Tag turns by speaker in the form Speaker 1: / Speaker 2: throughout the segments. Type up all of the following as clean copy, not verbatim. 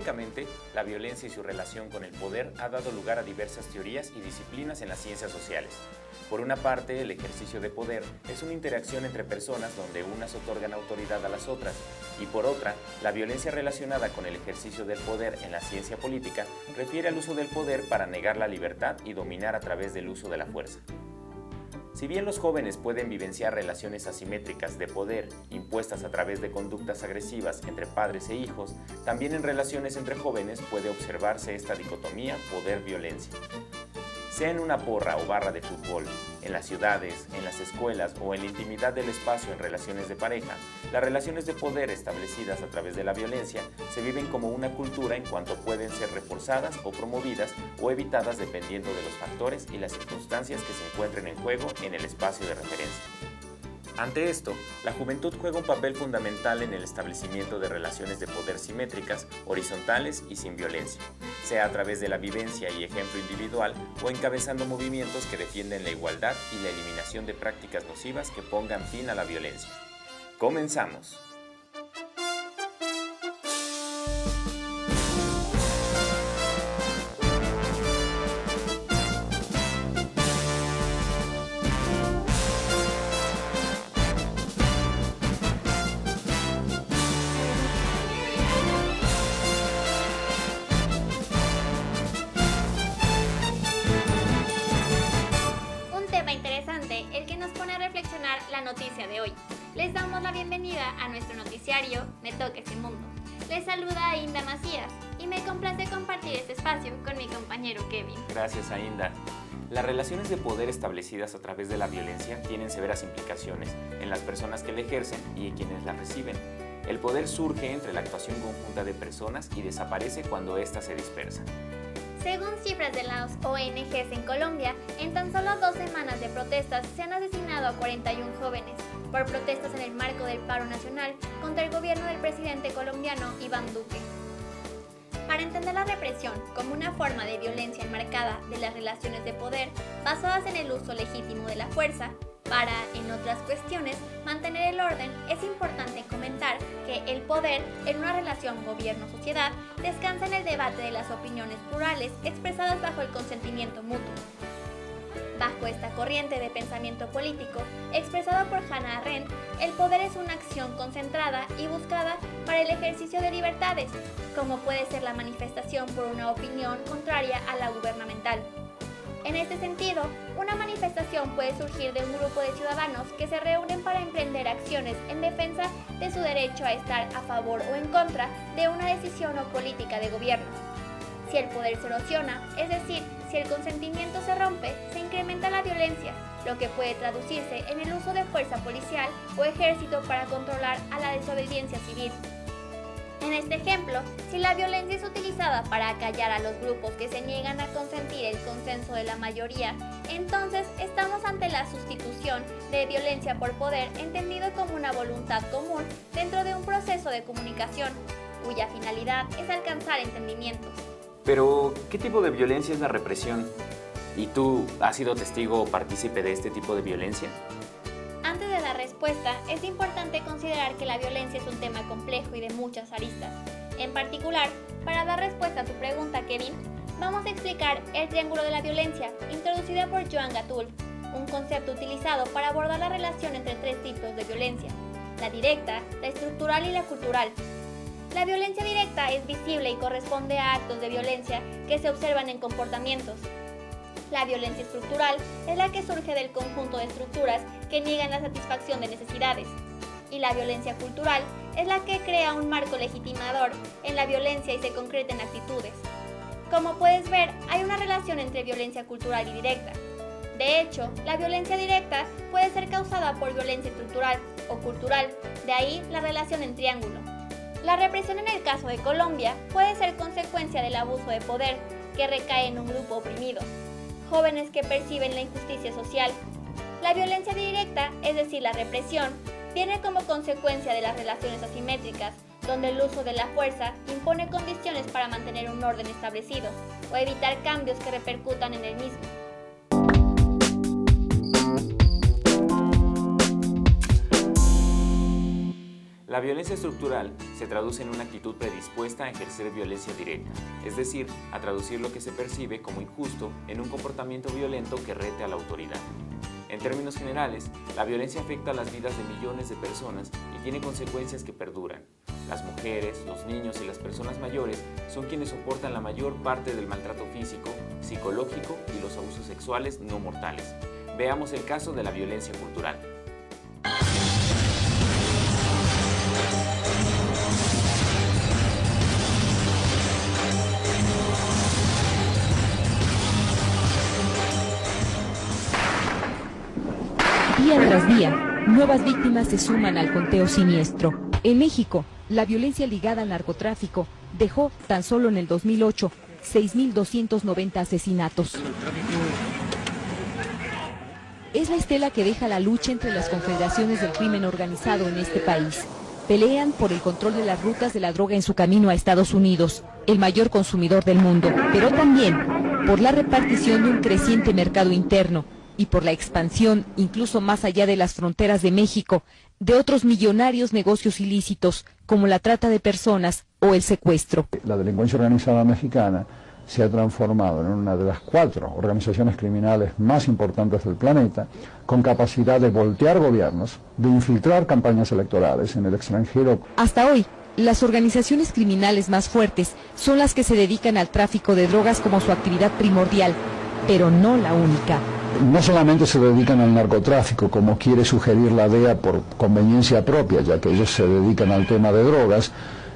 Speaker 1: Históricamente, la violencia y su relación con el poder ha dado lugar a diversas teorías y disciplinas en las ciencias sociales. Por una parte, el ejercicio de poder es una interacción entre personas donde unas otorgan autoridad a las otras, y por otra, la violencia relacionada con el ejercicio del poder en la ciencia política refiere al uso del poder para negar la libertad y dominar a través del uso de la fuerza. Si bien los jóvenes pueden vivenciar relaciones asimétricas de poder impuestas a través de conductas agresivas entre padres e hijos, también en relaciones entre jóvenes puede observarse esta dicotomía poder-violencia. Sea en una porra o barra de fútbol, en las ciudades, en las escuelas o en la intimidad del espacio en relaciones de pareja, las relaciones de poder establecidas a través de la violencia se viven como una cultura en cuanto pueden ser reforzadas o promovidas o evitadas dependiendo de los factores y las circunstancias que se encuentren en juego en el espacio de referencia. Ante esto, la juventud juega un papel fundamental en el establecimiento de relaciones de poder simétricas, horizontales y sin violencia, sea a través de la vivencia y ejemplo individual o encabezando movimientos que defienden la igualdad y la eliminación de prácticas nocivas que pongan fin a la violencia. ¡Comenzamos!
Speaker 2: La noticia de hoy. Les damos la bienvenida a nuestro noticiario Me Toca Ese Mundo. Les saluda Ainda Macías y me complace compartir este espacio con mi compañero Kevin.
Speaker 1: Gracias, Ainda. Las relaciones de poder establecidas a través de la violencia tienen severas implicaciones en las personas que la ejercen y en quienes la reciben. El poder surge entre la actuación conjunta de personas y desaparece cuando ésta se dispersa.
Speaker 2: Según cifras de las ONGs en Colombia, en tan solo 2 semanas de protestas se han asesinado a 41 jóvenes por protestas en el marco del paro nacional contra el gobierno del presidente colombiano Iván Duque. Para entender la represión como una forma de violencia enmarcada de las relaciones de poder basadas en el uso legítimo de la fuerza, para, en otras cuestiones, mantener el orden, es importante comentar que el poder en una relación gobierno-sociedad descansa en el debate de las opiniones plurales expresadas bajo el consentimiento mutuo. Bajo esta corriente de pensamiento político, expresado por Hannah Arendt, el poder es una acción concentrada y buscada para el ejercicio de libertades, como puede ser la manifestación por una opinión contraria a la gubernamental. En este sentido, una manifestación puede surgir de un grupo de ciudadanos que se reúnen para emprender acciones en defensa de su derecho a estar a favor o en contra de una decisión o política de gobierno. Si el poder se erosiona, es decir, si el consentimiento se rompe, se incrementa la violencia, lo que puede traducirse en el uso de fuerza policial o ejército para controlar a la desobediencia civil. En este ejemplo, si la violencia es utilizada para acallar a los grupos que se niegan a consentir el consenso de la mayoría, entonces estamos ante la sustitución de violencia por poder entendido como una voluntad común dentro de un proceso de comunicación, cuya finalidad es alcanzar entendimientos.
Speaker 1: Pero, ¿qué tipo de violencia es la represión? ¿Y tú has sido testigo o partícipe de este tipo de violencia?
Speaker 2: Antes de la respuesta, es importante considerar que la violencia es un tema complejo y de muchas aristas. En particular, para dar respuesta a tu pregunta, Kevin, vamos a explicar el triángulo de la violencia, introducida por Joan Gatul, un concepto utilizado para abordar la relación entre 3 tipos de violencia: la directa, la estructural y la cultural. La violencia directa es visible y corresponde a actos de violencia que se observan en comportamientos. La violencia estructural es la que surge del conjunto de estructuras que niegan la satisfacción de necesidades. Y la violencia cultural es la que crea un marco legitimador en la violencia y se concreta en actitudes. Como puedes ver, hay una relación entre violencia cultural y directa. De hecho, la violencia directa puede ser causada por violencia estructural o cultural, de ahí la relación en triángulo. La represión en el caso de Colombia puede ser consecuencia del abuso de poder que recae en un grupo oprimido. Jóvenes que perciben la injusticia social. La violencia directa, es decir, la represión, viene como consecuencia de las relaciones asimétricas, donde el uso de la fuerza impone condiciones para mantener un orden establecido o evitar cambios que repercutan en el mismo.
Speaker 1: La violencia estructural se traduce en una actitud predispuesta a ejercer violencia directa, es decir, a traducir lo que se percibe como injusto en un comportamiento violento que rete a la autoridad. En términos generales, la violencia afecta a las vidas de millones de personas y tiene consecuencias que perduran. Las mujeres, los niños y las personas mayores son quienes soportan la mayor parte del maltrato físico, psicológico y los abusos sexuales no mortales. Veamos el caso de la violencia cultural.
Speaker 3: Día tras día, nuevas víctimas se suman al conteo siniestro. En México, la violencia ligada al narcotráfico dejó, tan solo en el 2008, 6.290 asesinatos. Es la estela que deja la lucha entre las confederaciones del crimen organizado en este país. Pelean por el control de las rutas de la droga en su camino a Estados Unidos, el mayor consumidor del mundo, pero también por la repartición de un creciente mercado interno y por la expansión, incluso más allá de las fronteras de México, de otros millonarios negocios ilícitos, como la trata de personas o el secuestro.
Speaker 4: La delincuencia organizada mexicana se ha transformado en una de las 4 organizaciones criminales más importantes del planeta, con capacidad de voltear gobiernos, de infiltrar campañas electorales en el extranjero.
Speaker 3: Hasta hoy, las organizaciones criminales más fuertes son las que se dedican al tráfico de drogas como su actividad primordial, pero no la única.
Speaker 4: No solamente se dedican al narcotráfico, como quiere sugerir la DEA por conveniencia propia, ya que ellos se dedican al tema de drogas,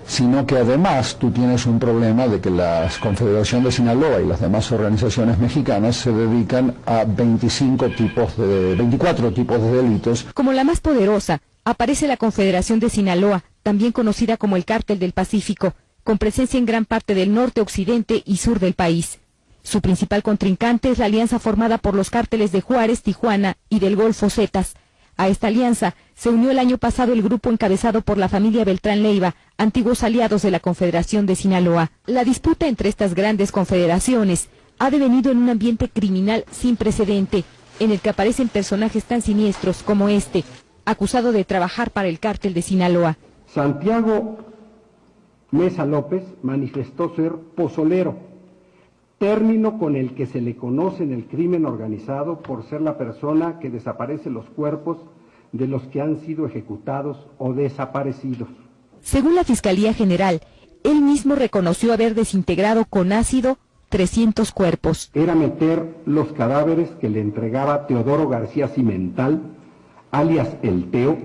Speaker 4: sino que además tú tienes un problema de que la Confederación de Sinaloa y las demás organizaciones mexicanas se dedican a 24 tipos de delitos.
Speaker 3: Como la más poderosa, aparece la Confederación de Sinaloa, también conocida como el Cártel del Pacífico, con presencia en gran parte del norte, occidente y sur del país. Su principal contrincante es la alianza formada por los cárteles de Juárez, Tijuana y del Golfo Zetas. A esta alianza se unió el año pasado el grupo encabezado por la familia Beltrán Leiva, antiguos aliados de la Confederación de Sinaloa. La disputa entre estas grandes confederaciones ha devenido en un ambiente criminal sin precedente, en el que aparecen personajes tan siniestros como este, acusado de trabajar para el cártel de Sinaloa.
Speaker 5: Santiago Mesa López manifestó ser pozolero, término con el que se le conoce en el crimen organizado por ser la persona que desaparece los cuerpos de los que han sido ejecutados o desaparecidos.
Speaker 3: Según la Fiscalía General, él mismo reconoció haber desintegrado con ácido 300 cuerpos.
Speaker 5: Era meter los cadáveres que le entregaba Teodoro García Cimental, alias El Teo,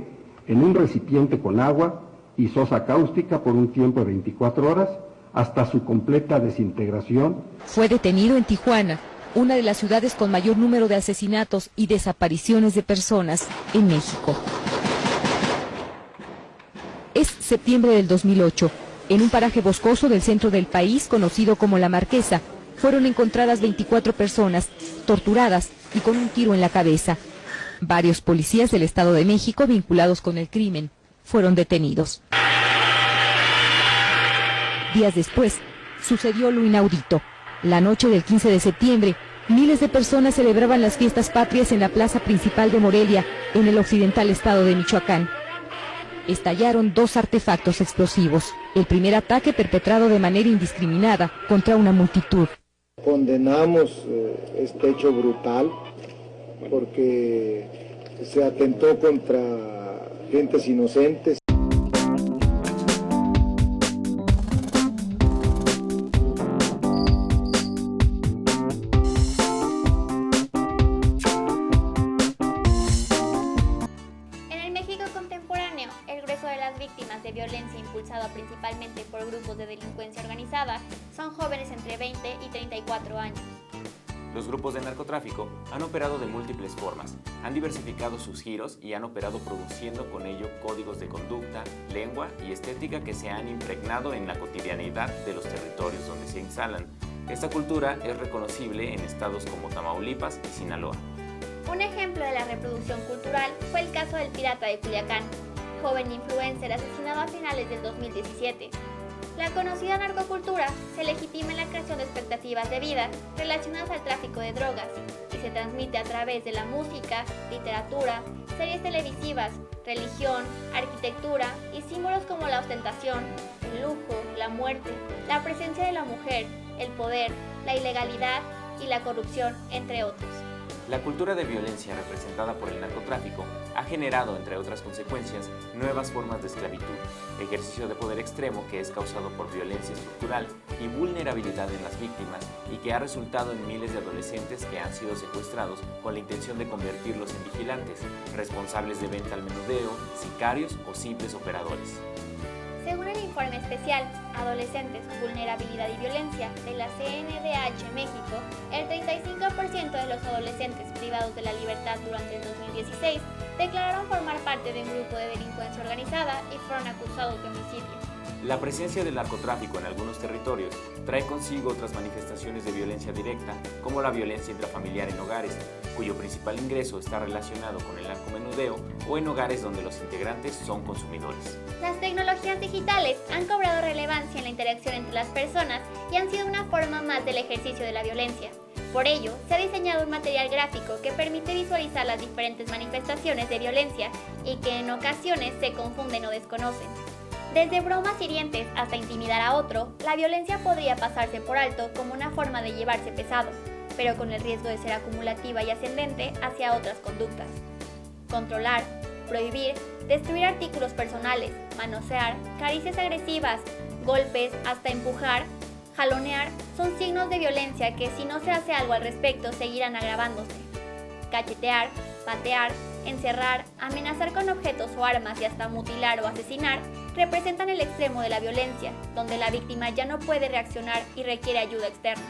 Speaker 5: en un recipiente con agua y sosa cáustica por un tiempo de 24 horas, hasta su completa desintegración.
Speaker 3: Fue detenido en Tijuana, una de las ciudades con mayor número de asesinatos y desapariciones de personas en México. Es septiembre del 2008. En un paraje boscoso del centro del país, conocido como La Marquesa, fueron encontradas 24 personas, torturadas y con un tiro en la cabeza. Varios policías del Estado de México vinculados con el crimen fueron detenidos. Días después, sucedió lo inaudito. La noche del 15 de septiembre, miles de personas celebraban las fiestas patrias en la plaza principal de Morelia, en el occidental estado de Michoacán. Estallaron 2 artefactos explosivos. El primer ataque perpetrado de manera indiscriminada contra una multitud.
Speaker 6: Condenamos este hecho brutal porque se atentó contra gentes inocentes.
Speaker 2: El grueso de las víctimas de violencia impulsada principalmente por grupos de delincuencia organizada son jóvenes entre 20 y 34 años.
Speaker 1: Los grupos de narcotráfico han operado de múltiples formas, han diversificado sus giros y han operado produciendo con ello códigos de conducta, lengua y estética que se han impregnado en la cotidianidad de los territorios donde se instalan. Esta cultura es reconocible en estados como Tamaulipas y Sinaloa.
Speaker 2: Un ejemplo de la reproducción cultural fue el caso del Pirata de Culiacán, joven influencer asesinado a finales del 2017. la conocida narcocultura se legitima en la creación de expectativas de vida relacionadas al tráfico de drogas y se transmite a través de la música, literatura, series televisivas, religión, arquitectura y símbolos como la ostentación, el lujo, la muerte, la presencia de la mujer, el poder, la ilegalidad y la corrupción, entre otros.
Speaker 1: La cultura de violencia representada por el narcotráfico ha generado, entre otras consecuencias, nuevas formas de esclavitud, ejercicio de poder extremo que es causado por violencia estructural y vulnerabilidad en las víctimas y que ha resultado en miles de adolescentes que han sido secuestrados con la intención de convertirlos en vigilantes, responsables de venta al menudeo, sicarios o simples operadores.
Speaker 2: Según el informe especial Adolescentes, Vulnerabilidad y Violencia de la CNDH México, el 35% de los adolescentes privados de la libertad durante el 2016 declararon formar parte de un grupo de delincuencia organizada y fueron acusados de homicidio.
Speaker 1: La presencia del narcotráfico en algunos territorios trae consigo otras manifestaciones de violencia directa, como la violencia intrafamiliar en hogares, cuyo principal ingreso está relacionado con el narcomenudeo o en hogares donde los integrantes son consumidores.
Speaker 2: Las tecnologías digitales han cobrado relevancia en la interacción entre las personas y han sido una forma más del ejercicio de la violencia. Por ello, se ha diseñado un material gráfico que permite visualizar las diferentes manifestaciones de violencia y que en ocasiones se confunden o desconocen. Desde bromas hirientes hasta intimidar a otro, la violencia podría pasarse por alto como una forma de llevarse pesado, pero con el riesgo de ser acumulativa y ascendente hacia otras conductas. Controlar, prohibir, destruir artículos personales, manosear, caricias agresivas, golpes, hasta empujar, jalonear, son signos de violencia que si no se hace algo al respecto seguirán agravándose. Cachetear, patear, encerrar, amenazar con objetos o armas y hasta mutilar o asesinar representan el extremo de la violencia, donde la víctima ya no puede reaccionar y requiere ayuda externa.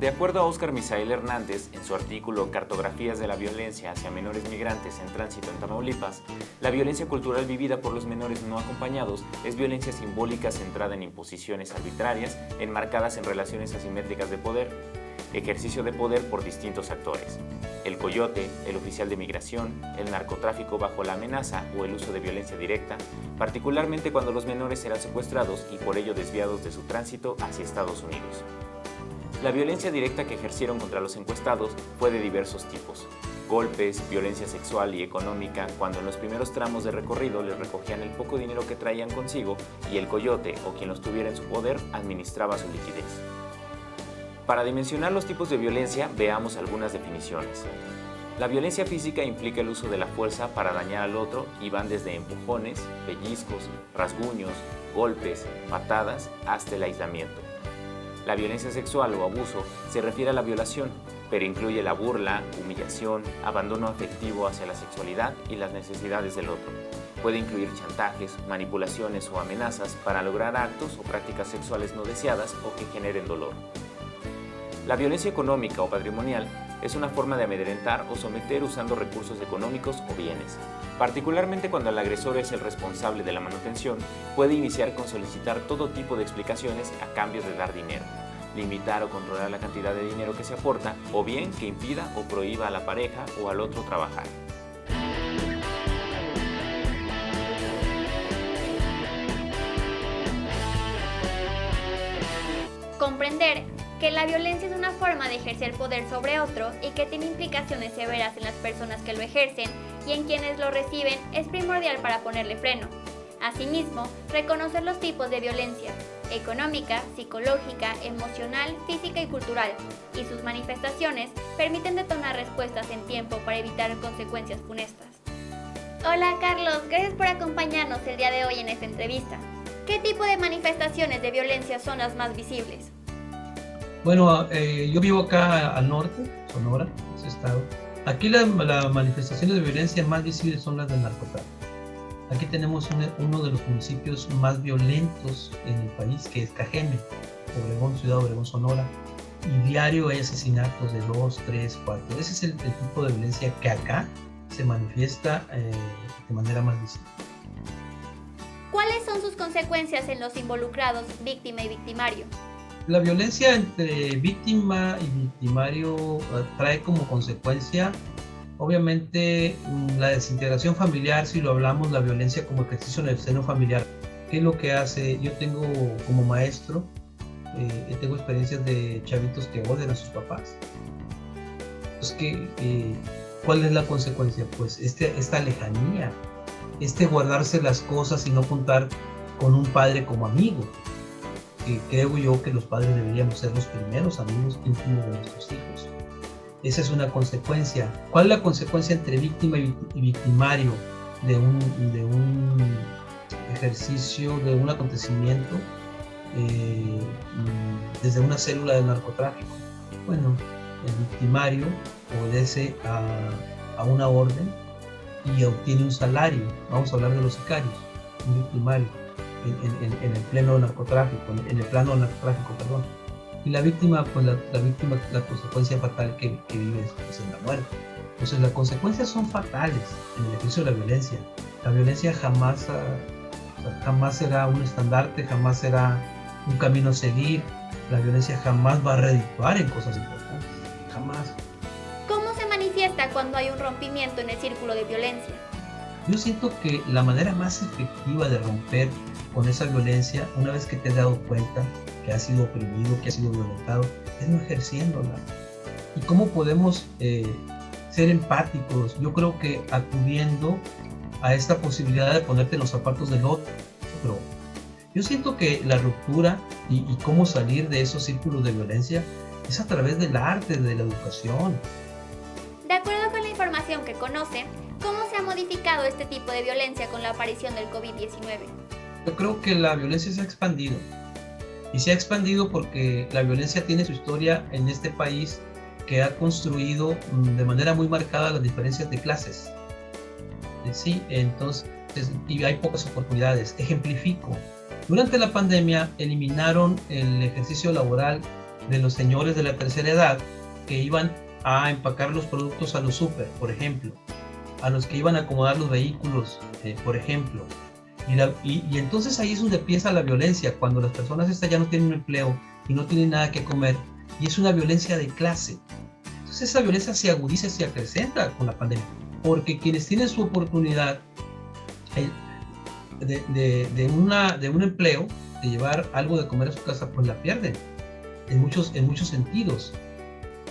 Speaker 1: De acuerdo a Óscar Misael Hernández, en su artículo Cartografías de la violencia hacia menores migrantes en tránsito en Tamaulipas, la violencia cultural vivida por los menores no acompañados es violencia simbólica centrada en imposiciones arbitrarias, enmarcadas en relaciones asimétricas de poder, ejercicio de poder por distintos actores: el coyote, el oficial de migración, el narcotráfico bajo la amenaza o el uso de violencia directa, particularmente cuando los menores eran secuestrados y por ello desviados de su tránsito hacia Estados Unidos. La violencia directa que ejercieron contra los encuestados fue de diversos tipos: golpes, violencia sexual y económica, cuando en los primeros tramos de recorrido les recogían el poco dinero que traían consigo y el coyote o quien los tuviera en su poder administraba su liquidez. Para dimensionar los tipos de violencia, veamos algunas definiciones. La violencia física implica el uso de la fuerza para dañar al otro y van desde empujones, pellizcos, rasguños, golpes, patadas, hasta el aislamiento. La violencia sexual o abuso se refiere a la violación, pero incluye la burla, humillación, abandono afectivo hacia la sexualidad y las necesidades del otro. Puede incluir chantajes, manipulaciones o amenazas para lograr actos o prácticas sexuales no deseadas o que generen dolor. La violencia económica o patrimonial es una forma de amedrentar o someter usando recursos económicos o bienes. Particularmente cuando el agresor es el responsable de la manutención, puede iniciar con solicitar todo tipo de explicaciones a cambio de dar dinero, limitar o controlar la cantidad de dinero que se aporta, o bien que impida o prohíba a la pareja o al otro trabajar.
Speaker 2: Comprender que la violencia es una forma de ejercer poder sobre otro y que tiene implicaciones severas en las personas que lo ejercen y en quienes lo reciben es primordial para ponerle freno. Asimismo, reconocer los tipos de violencia: económica, psicológica, emocional, física y cultural, y sus manifestaciones permiten detonar respuestas en tiempo para evitar consecuencias funestas. Hola Carlos, gracias por acompañarnos el día de hoy en esta entrevista. ¿Qué tipo de manifestaciones de violencia son las más visibles?
Speaker 7: Bueno, yo vivo acá al norte, Sonora, ese estado. Aquí las manifestaciones de violencia más visibles son las del narcotráfico. Aquí tenemos uno de los municipios más violentos en el país, que es Cajeme, Obregón, Ciudad Obregón, Sonora. Y diario hay asesinatos de 2, 3, 4. Ese es el tipo de violencia que acá se manifiesta de manera más visible.
Speaker 2: ¿Cuáles son sus consecuencias en los involucrados, víctima y victimario?
Speaker 7: La violencia entre víctima y victimario trae como consecuencia, obviamente, la desintegración familiar. Si lo hablamos, la violencia como ejercicio en el seno familiar, ¿qué es lo que hace? Yo tengo como maestro, tengo experiencias de chavitos que odian a sus papás. Entonces, ¿cuál es la consecuencia? Pues esta lejanía, guardarse las cosas y no contar con un padre como amigo. Creo yo que los padres deberíamos ser los primeros amigos íntimos de nuestros hijos. Esa es una consecuencia. ¿Cuál es la consecuencia entre víctima y victimario de un ejercicio, de un acontecimiento desde una célula de narcotráfico? Bueno, el victimario obedece a una orden y obtiene un salario. Vamos a hablar de los sicarios, un victimario en el plano narcotráfico, perdón. Y la víctima, pues la consecuencia fatal que vive es la muerte. Entonces las consecuencias son fatales en el ejercicio de la violencia. La violencia jamás será un estandarte, jamás será un camino a seguir. La violencia jamás va a redituar en cosas importantes, jamás.
Speaker 2: ¿Cómo se manifiesta cuando hay un rompimiento en el círculo de violencia?
Speaker 7: Yo siento que la manera más efectiva de romper con esa violencia, una vez que te has dado cuenta que has sido oprimido, que has sido violentado, es no ejerciéndola. ¿Y cómo podemos ser empáticos? Yo creo que acudiendo a esta posibilidad de ponerte en los zapatos del otro. Yo siento que la ruptura y cómo salir de esos círculos de violencia es a través del arte, de la educación.
Speaker 2: De acuerdo con la información que conoce, ¿cómo se ha modificado este tipo de violencia con la aparición del COVID-19?
Speaker 7: Yo creo que la violencia se ha expandido. Y se ha expandido porque la violencia tiene su historia en este país que ha construido de manera muy marcada las diferencias de clases. Sí, entonces, y hay pocas oportunidades. Ejemplifico. Durante la pandemia eliminaron el ejercicio laboral de los señores de la tercera edad que iban a empacar los productos a los súper, por ejemplo, a los que iban a acomodar los vehículos, por ejemplo. Y entonces ahí es donde empieza la violencia, cuando las personas estas ya no tienen un empleo y no tienen nada que comer, y es una violencia de clase. Entonces esa violencia se agudiza, se acrecenta con la pandemia, porque quienes tienen su oportunidad de un empleo, de llevar algo de comer a su casa, pues la pierden, en muchos sentidos.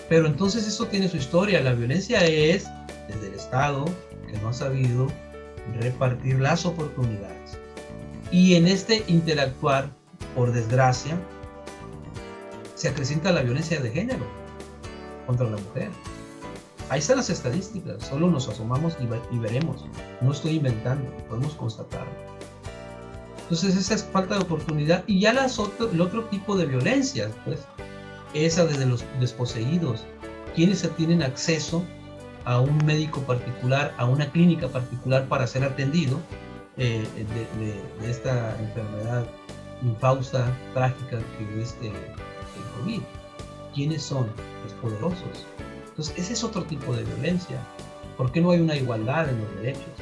Speaker 7: Pero entonces eso tiene su historia. La violencia es desde el Estado, que no ha sabido repartir las oportunidades. Y en este interactuar, por desgracia, se acrecenta la violencia de género contra la mujer. Ahí están las estadísticas, solo nos asomamos y veremos. No estoy inventando, podemos constatarlo. Entonces esa es falta de oportunidad. Y ya el otro tipo de violencias, pues, esa desde los desposeídos, quienes tienen acceso a un médico particular, a una clínica particular para ser atendido de esta enfermedad infausta, trágica que es el COVID. ¿Quiénes son? Los poderosos. Entonces ese es otro tipo de violencia. ¿Por qué no hay una igualdad en los derechos?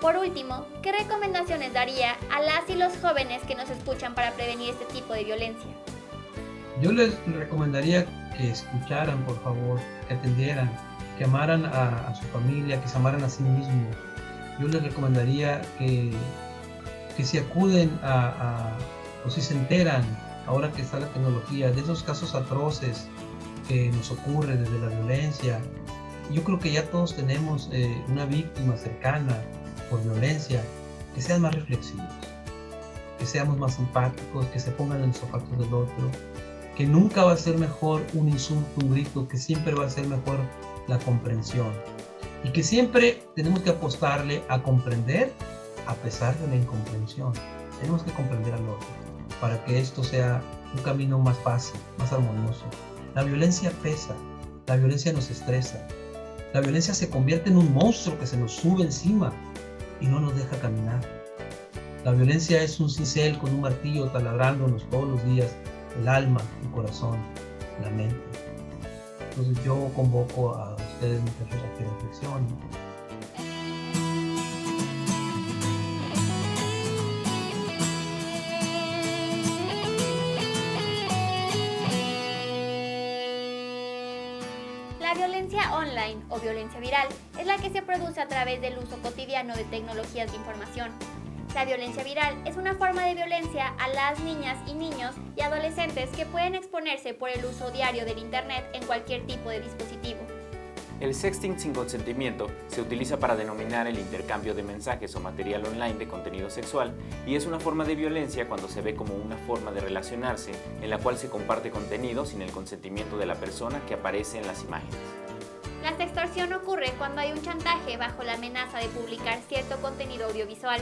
Speaker 2: Por último, ¿qué recomendaciones daría a las y los jóvenes que nos escuchan para prevenir este tipo de violencia?
Speaker 7: Yo les recomendaría que escucharan, por favor, que atendieran, que amaran a su familia, que se amaran a sí mismos. Yo les recomendaría que si acuden o si se enteran, ahora que está la tecnología, de esos casos atroces que nos ocurren desde la violencia. Yo creo que ya todos tenemos una víctima cercana por violencia, que sean más reflexivos, que seamos más empáticos, que se pongan en los zapatos del otro, que nunca va a ser mejor un insulto, un grito, que siempre va a ser mejor la comprensión. Y que siempre tenemos que apostarle a comprender a pesar de la incomprensión. Tenemos que comprender al otro para que esto sea un camino más fácil, más armonioso. La violencia pesa, la violencia nos estresa, la violencia se convierte en un monstruo que se nos sube encima y no nos deja caminar. La violencia es un cincel con un martillo taladrándonos todos los días el alma, el corazón, la mente. Entonces yo convoco a ustedes, muchachos, a que reflexionen.
Speaker 2: La violencia online o violencia viral es la que se produce a través del uso cotidiano de tecnologías de información. La violencia viral es una forma de violencia a las niñas y niños y adolescentes que pueden exponerse por el uso diario del Internet en cualquier tipo de dispositivo.
Speaker 1: El sexting sin consentimiento se utiliza para denominar el intercambio de mensajes o material online de contenido sexual y es una forma de violencia cuando se ve como una forma de relacionarse en la cual se comparte contenido sin el consentimiento de la persona que aparece en las imágenes.
Speaker 2: La sextorsión ocurre cuando hay un chantaje bajo la amenaza de publicar cierto contenido audiovisual.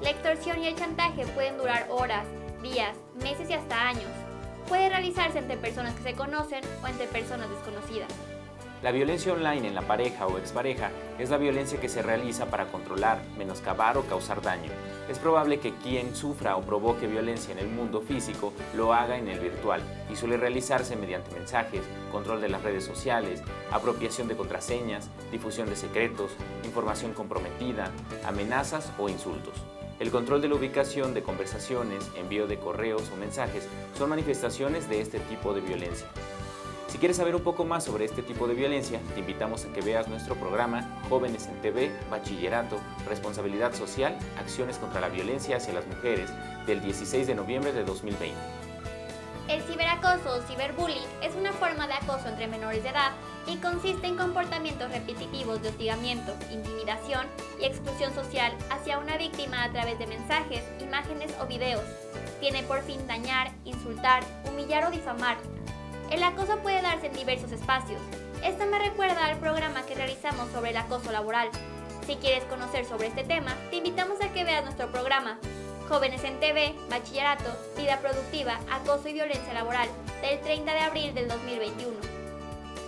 Speaker 2: La extorsión y el chantaje pueden durar horas, días, meses y hasta años. Puede realizarse entre personas que se conocen o entre personas desconocidas.
Speaker 1: La violencia online en la pareja o expareja es la violencia que se realiza para controlar, menoscabar o causar daño. Es probable que quien sufra o provoque violencia en el mundo físico lo haga en el virtual y suele realizarse mediante mensajes, control de las redes sociales, apropiación de contraseñas, difusión de secretos, información comprometida, amenazas o insultos. El control de la ubicación de conversaciones, envío de correos o mensajes son manifestaciones de este tipo de violencia. Si quieres saber un poco más sobre este tipo de violencia, te invitamos a que veas nuestro programa Jóvenes en TV, Bachillerato, Responsabilidad Social, Acciones contra la Violencia hacia las Mujeres, del 16 de noviembre de 2020.
Speaker 2: El ciberacoso o ciberbullying es una forma de acoso entre menores de edad y consiste en comportamientos repetitivos de hostigamiento, intimidación y exclusión social hacia una víctima a través de mensajes, imágenes o videos. Tiene por fin dañar, insultar, humillar o difamar. El acoso puede darse en diversos espacios. Esto me recuerda al programa que realizamos sobre el acoso laboral. Si quieres conocer sobre este tema, te invitamos a que veas nuestro programa Jóvenes en TV, Bachillerato, Vida Productiva, Acoso y Violencia Laboral, del 30 de abril del 2021.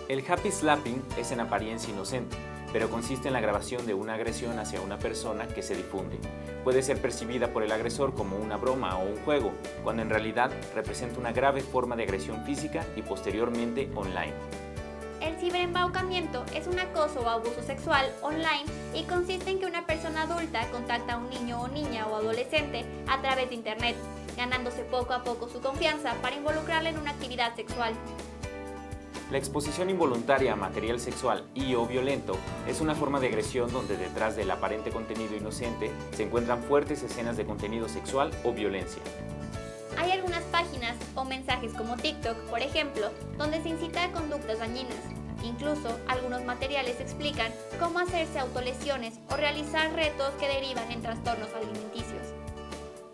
Speaker 1: El happy slapping es en apariencia inocente, pero consiste en la grabación de una agresión hacia una persona que se difunde. Puede ser percibida por el agresor como una broma o un juego, cuando en realidad representa una grave forma de agresión física y posteriormente online.
Speaker 2: El ciberembaucamiento es un acoso o abuso sexual online y consiste en que una persona adulta contacta a un niño o niña o adolescente a través de Internet, ganándose poco a poco su confianza para involucrarle en una actividad sexual.
Speaker 1: La exposición involuntaria a material sexual y o violento es una forma de agresión donde detrás del aparente contenido inocente se encuentran fuertes escenas de contenido sexual o violencia.
Speaker 2: Hay algunas páginas o mensajes como TikTok, por ejemplo, donde se incita a conductas dañinas. Incluso, algunos materiales explican cómo hacerse autolesiones o realizar retos que derivan en trastornos alimenticios.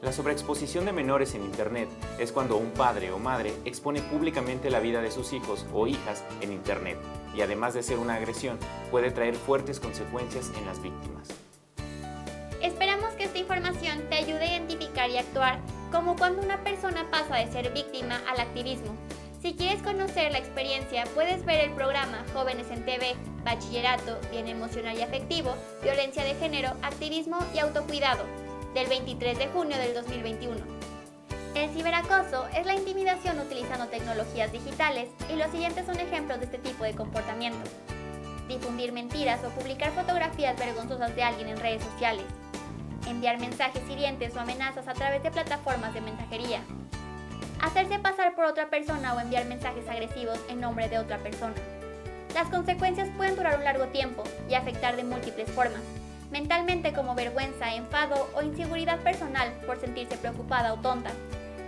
Speaker 1: La sobreexposición de menores en Internet es cuando un padre o madre expone públicamente la vida de sus hijos o hijas en Internet y además de ser una agresión, puede traer fuertes consecuencias en las víctimas.
Speaker 2: Esperamos que esta información te ayude a identificar y actuar como cuando una persona pasa de ser víctima al activismo. Si quieres conocer la experiencia, puedes ver el programa Jóvenes en TV, Bachillerato, Bien Emocional y Afectivo, Violencia de Género, Activismo y Autocuidado, del 23 de junio del 2021. El ciberacoso es la intimidación utilizando tecnologías digitales y los siguientes son ejemplos de este tipo de comportamiento. Difundir mentiras o publicar fotografías vergonzosas de alguien en redes sociales. Enviar mensajes hirientes o amenazas a través de plataformas de mensajería. Hacerse pasar por otra persona o enviar mensajes agresivos en nombre de otra persona. Las consecuencias pueden durar un largo tiempo y afectar de múltiples formas. Mentalmente como vergüenza, enfado o inseguridad personal por sentirse preocupada o tonta.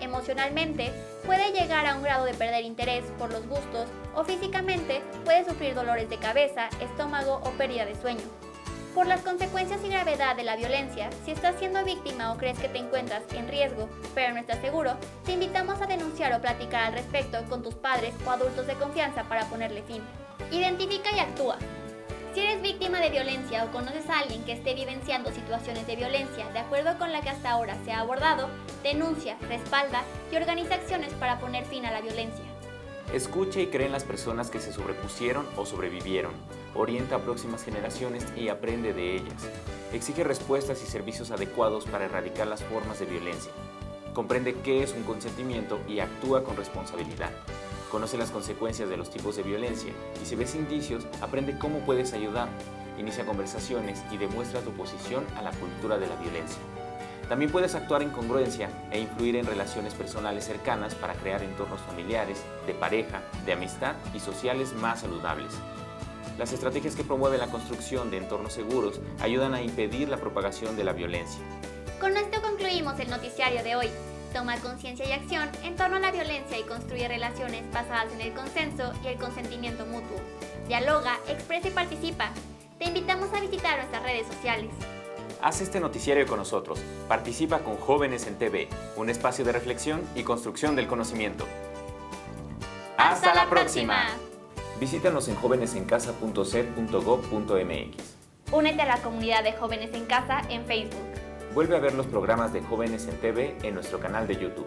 Speaker 2: Emocionalmente puede llegar a un grado de perder interés por los gustos o físicamente puede sufrir dolores de cabeza, estómago o pérdida de sueño. Por las consecuencias y gravedad de la violencia, si estás siendo víctima o crees que te encuentras en riesgo, pero no estás seguro, te invitamos a denunciar o platicar al respecto con tus padres o adultos de confianza para ponerle fin. Identifica y actúa. Si eres víctima de violencia o conoces a alguien que esté vivenciando situaciones de violencia de acuerdo con la que hasta ahora se ha abordado, denuncia, respalda y organiza acciones para poner fin a la violencia.
Speaker 1: Escucha y cree en las personas que se sobrepusieron o sobrevivieron. Orienta a próximas generaciones y aprende de ellas. Exige respuestas y servicios adecuados para erradicar las formas de violencia. Comprende qué es un consentimiento y actúa con responsabilidad. Conoce las consecuencias de los tipos de violencia y si ves indicios, aprende cómo puedes ayudar. Inicia conversaciones y demuestra tu oposición a la cultura de la violencia. También puedes actuar en congruencia e influir en relaciones personales cercanas para crear entornos familiares, de pareja, de amistad y sociales más saludables. Las estrategias que promueven la construcción de entornos seguros ayudan a impedir la propagación de la violencia.
Speaker 2: Con esto concluimos el noticiario de hoy. Toma conciencia y acción en torno a la violencia y construye relaciones basadas en el consenso y el consentimiento mutuo. Dialoga, expresa y participa. Te invitamos a visitar nuestras redes sociales.
Speaker 1: Haz este noticiario con nosotros. Participa con Jóvenes en TV, un espacio de reflexión y construcción del conocimiento. ¡Hasta la próxima! Visítanos en jovenesencasa.sed.gov.mx.
Speaker 2: Únete a la comunidad de Jóvenes en Casa en Facebook.
Speaker 1: Vuelve a ver los programas de Jóvenes en TV en nuestro canal de YouTube.